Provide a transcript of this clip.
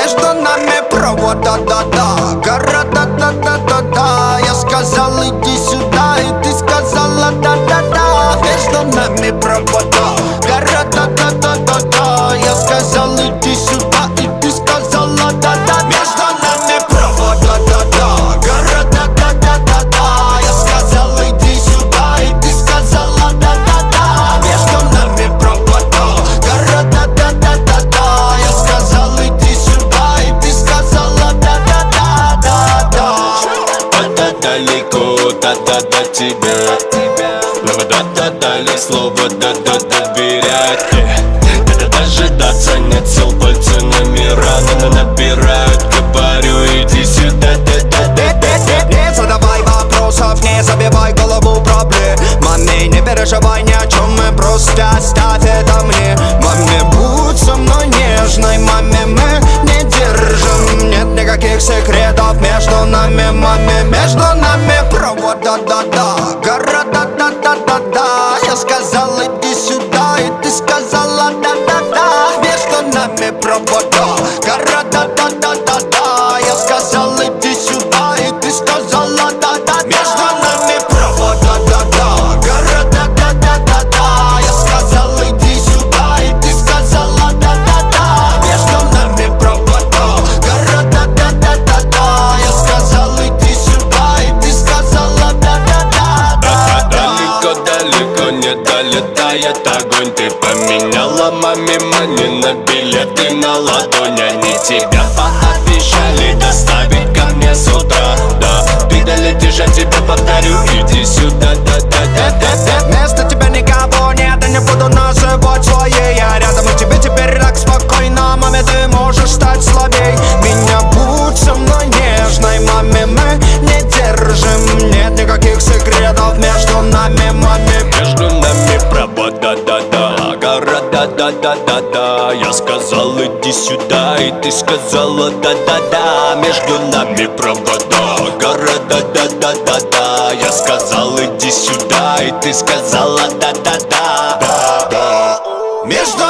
между нами провода, да-да. Города, да-да-да-да. Я сказал иди сюда, и ты сказала да-да-да. Между нами провода. Города, да-да-да-да. Я сказал иди сюда, и ты сказала да-да-да. Между нами провода, да-да. Города, да-да-да-да. Я сказал иди сюда, и ты сказала да-да-да. Между нами провода. Города, да-да-да-да. Я сказал иди сюда, и ты сказала да-да-да-да-да. Да-да далеко, да-да до тебя. Но да-да дали слово, да-да доверять. Да-да дожидаться нет сил, пальцы номера набирают. Говорю, иди сюда, да-да-да-да-да. Не задавай вопросов, не забивай голову проблемами. Не переживай ни о чем, мы просто оставь это мне. Маме, будь со мной нежной, маме, мы не держим. Нет никаких секретов между нами, маме. Между нами провода, да-да. Города, да-да-да-да. Я сказал иди сюда, и ты сказала да-да-да. Между нами провода. Города, да-да-да-да. Я сказал иди сюда, и ты сказала да-да-да. Между нами провода, да-да. Города, да-да-да-да. Я сказал иди сюда, и ты сказала да-да-да. Между нами провода. Города, да-да-да-да. Я сказал иди сюда, и ты сказала да-да-да. Далеко не долетает огонь. Ты поменяла маме мани на билеты на ладонь. Они тебя пообещали доставить ко мне с утра. Да, видали, я тебе повторю, иди сюда, да-да-да-да-да. Вместо тебя никого нет, и не буду называть своей. Я рядом, и тебе теперь так спокойно. Маме, ты можешь стать слабей. Меня будь со мной нежной, маме, мы не держим. Нет никаких секретов между нами, маме. Между нами провода, да-да. Города, да-да-да-да. Я сказал иди сюда, и ты сказала да-да-да. Между нами провода. Города, да-да-да-да. Я сказал иди сюда, и ты сказала да-да-да. Между